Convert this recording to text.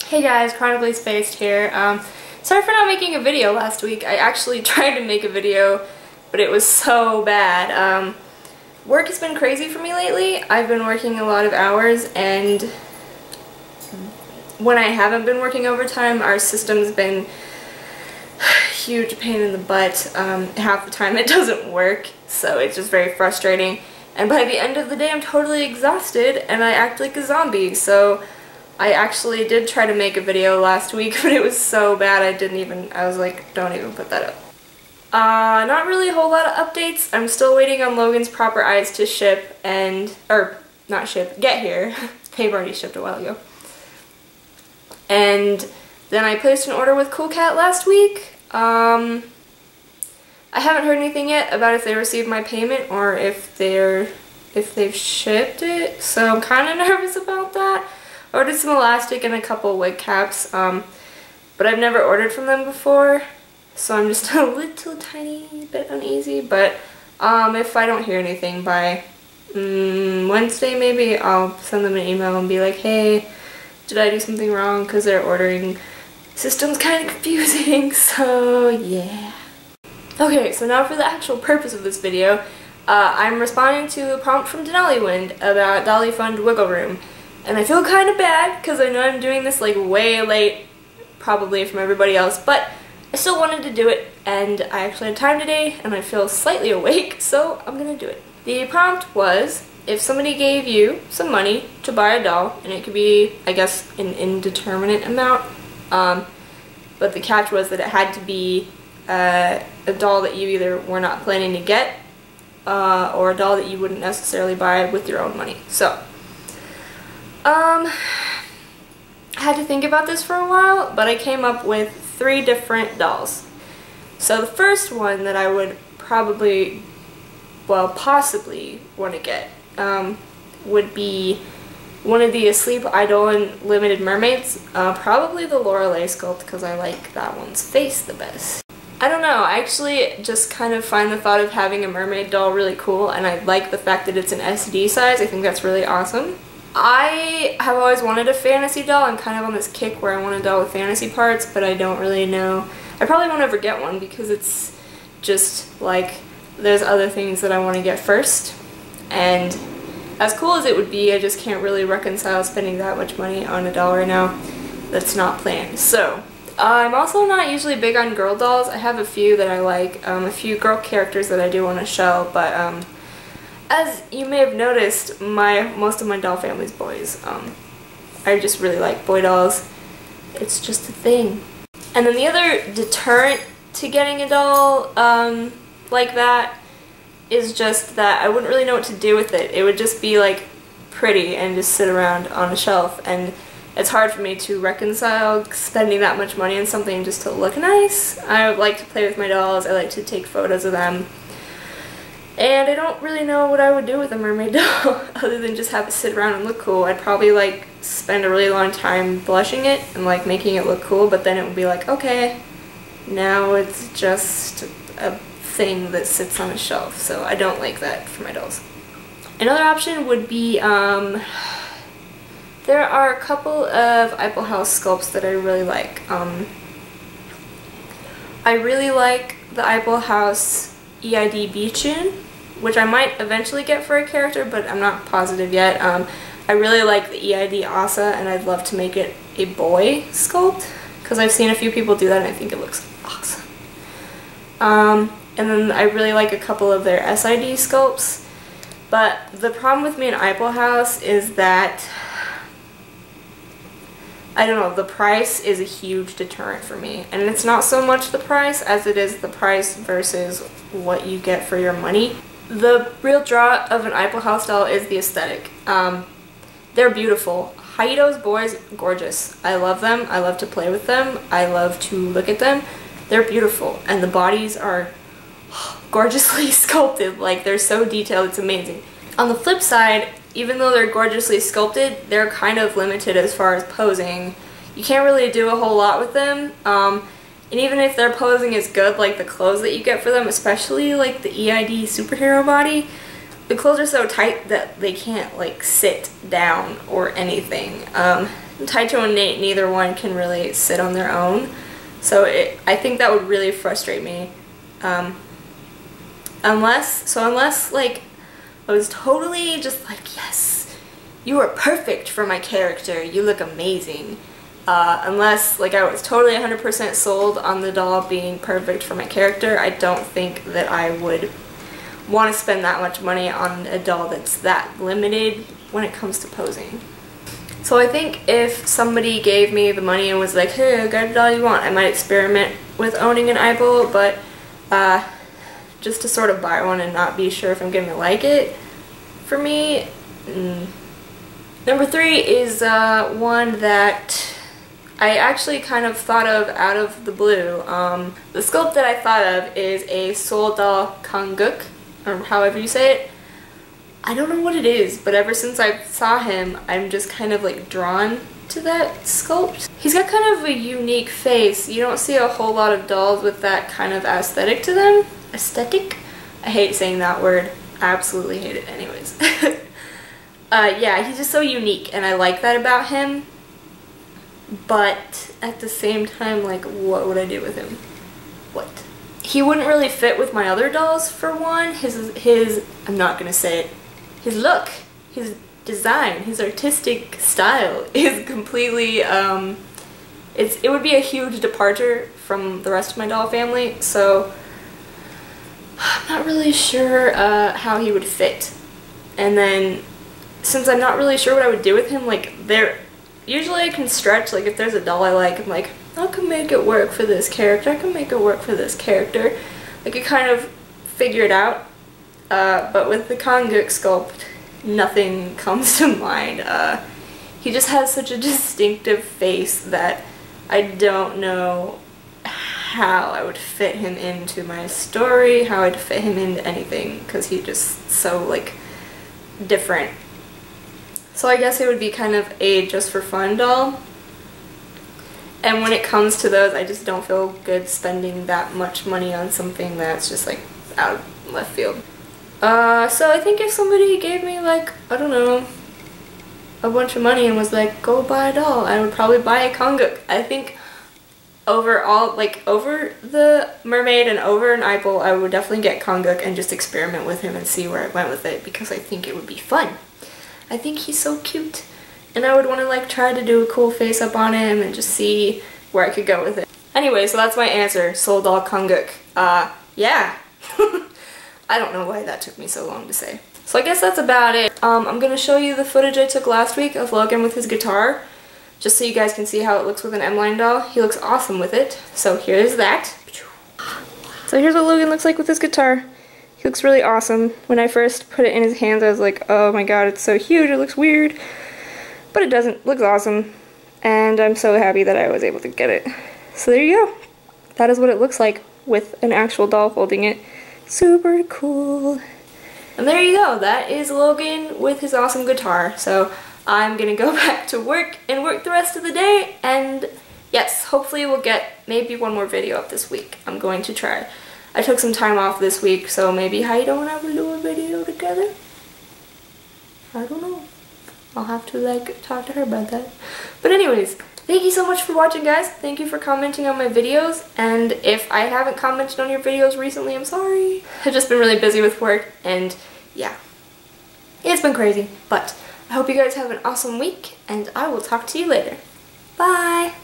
Hey guys, Chronically Spaced here. Sorry for not making a video last week. I actually tried to make a video, but it was so bad. Work has been crazy for me lately. I've been working a lot of hours, and when I haven't been working overtime, our system's been a huge pain in the butt. Half the time it doesn't work, so it's just very frustrating. And by the end of the day, I'm totally exhausted, and I act like a zombie, so I actually did try to make a video last week, but it was so bad I was like, don't even put that up. Not really a whole lot of updates. I'm still waiting on Logan's proper eyes to ship get here. They've already shipped a while ago. And then I placed an order with Cool Cat last week. I haven't heard anything yet about if they received my payment or if they've shipped it, so I'm kind of nervous about that. I ordered some elastic and a couple wig caps, but I've never ordered from them before, so I'm just a little tiny bit uneasy. But if I don't hear anything by Wednesday maybe, I'll send them an email and be like, hey, did I do something wrong? Because their ordering system's kind of confusing, so yeah. Okay, so now for the actual purpose of this video. I'm responding to a prompt from Denali Wind about Dolly Fund Wiggle Room. And I feel kind of bad because I know I'm doing this like way late, probably from everybody else, but I still wanted to do it, and I actually had time today and I feel slightly awake, so I'm gonna do it. The prompt was, if somebody gave you some money to buy a doll, and it could be, I guess, an indeterminate amount, but the catch was that it had to be a doll that you either were not planning to get, or a doll that you wouldn't necessarily buy with your own money. So I had to think about this for a while, but I came up with 3 different dolls. So the first one that I would probably, well, possibly want to get would be one of the Asleep Eidolon Limited Mermaids, probably the Lorelei sculpt, because I like that one's face the best. I don't know, I actually just kind of find the thought of having a mermaid doll really cool, and I like the fact that it's an SD size. I think that's really awesome. I have always wanted a fantasy doll. I'm kind of on this kick where I want a doll with fantasy parts, but I don't really know. I probably won't ever get one because it's just like there's other things that I want to get first. And as cool as it would be, I just can't really reconcile spending that much money on a doll right now that's not planned. So I'm also not usually big on girl dolls. I have a few that I like, a few girl characters that I do want to show, but as you may have noticed, most of my doll family's boys. I just really like boy dolls. It's just a thing. And then the other deterrent to getting a doll like that is just that I wouldn't really know what to do with it. It would just be like pretty and just sit around on a shelf, and it's hard for me to reconcile spending that much money on something just to look nice. I like to play with my dolls. I like to take photos of them. And I don't really know what I would do with a mermaid doll other than just have it sit around and look cool. I'd probably like spend a really long time blushing it and like making it look cool, but then it would be like, okay, now it's just a thing that sits on a shelf. So I don't like that for my dolls. Another option would be, there are a couple of Eiffel House sculpts that I really like. I really like the Eiffel House EID Bichun, which I might eventually get for a character, but I'm not positive yet. I really like the EID Asa, and I'd love to make it a boy sculpt, because I've seen a few people do that and I think it looks awesome. And then I really like a couple of their SID sculpts, but the problem with me in Eiffel House is that, I don't know, the price is a huge deterrent for me. And it's not so much the price as it is the price versus what you get for your money. The real draw of an Eiffel House doll is the aesthetic. They're beautiful. Haido's boys, gorgeous. I love them. I love to play with them. I love to look at them. They're beautiful. And the bodies are gorgeously sculpted. Like, they're so detailed, it's amazing. On the flip side, even though they're gorgeously sculpted, they're kind of limited as far as posing. You can't really do a whole lot with them. And even if their posing is good, like the clothes that you get for them, especially like the EID superhero body, the clothes are so tight that they can't like sit down or anything. Taito and Nate, neither one can really sit on their own. So I think that would really frustrate me. Unless like I was totally just like, yes, you are perfect for my character, you look amazing. Unless like I was totally 100% sold on the doll being perfect for my character, I don't think that I would want to spend that much money on a doll that's that limited when it comes to posing. So I think if somebody gave me the money and was like, hey, I got a doll you want, I might experiment with owning an eyeball, but just to sort of buy one and not be sure if I'm going to like it, for me, Number 3 is one that I actually kind of thought of out of the blue. The sculpt that I thought of is a Seoul doll Kangguk, or however you say it. I don't know what it is, but ever since I saw him, I'm just kind of like drawn to that sculpt. He's got kind of a unique face. You don't see a whole lot of dolls with that kind of aesthetic to them. Aesthetic? I hate saying that word. I absolutely hate it anyways. Yeah, he's just so unique, and I like that about him. But at the same time, like, what would I do with him? What? He wouldn't really fit with my other dolls, for one. I'm not gonna say it. His look, his design, his artistic style is completely, it would be a huge departure from the rest of my doll family, so I'm not really sure how he would fit. And then, since I'm not really sure what I would do with him, like, usually I can stretch, like, if there's a doll I like, I'm like, I can make it work for this character, I can make it work for this character. I could kind of figure it out. But with the Kangguk sculpt, nothing comes to mind. He just has such a distinctive face that I don't know how I would fit him into my story, how I'd fit him into anything, because he's just so, like, different. So I guess it would be kind of a just for fun doll. And when it comes to those, I just don't feel good spending that much money on something that's just, like, out of left field. So I think if somebody gave me, like, I don't know, a bunch of money and was like, go buy a doll, I would probably buy a Kangguk. I think overall, like, over the mermaid and over an eyeball, I would definitely get Kangguk and just experiment with him and see where I went with it, because I think it would be fun. I think he's so cute, and I would want to, like, try to do a cool face up on him and just see where I could go with it. Anyway, so that's my answer, Seoul doll Kangguk. Yeah. I don't know why that took me so long to say. So I guess that's about it. I'm going to show you the footage I took last week of Logan with his guitar, just so you guys can see how it looks with an M-line doll. He looks awesome with it. So here's that. So here's what Logan looks like with his guitar. He looks really awesome. When I first put it in his hands, I was like, oh my god, it's so huge, it looks weird. But it doesn't. It looks awesome. And I'm so happy that I was able to get it. So there you go. That is what it looks like with an actual doll holding it. Super cool. And there you go. That is Logan with his awesome guitar. So I'm gonna go back to work and work the rest of the day. And yes, hopefully we'll get maybe one more video up this week. I'm going to try. I took some time off this week, so maybe Haida and I will do a video together. I don't know. I'll have to, like, talk to her about that. But anyways, thank you so much for watching, guys. Thank you for commenting on my videos. And if I haven't commented on your videos recently, I'm sorry. I've just been really busy with work, and yeah. It's been crazy. But I hope you guys have an awesome week, and I will talk to you later. Bye!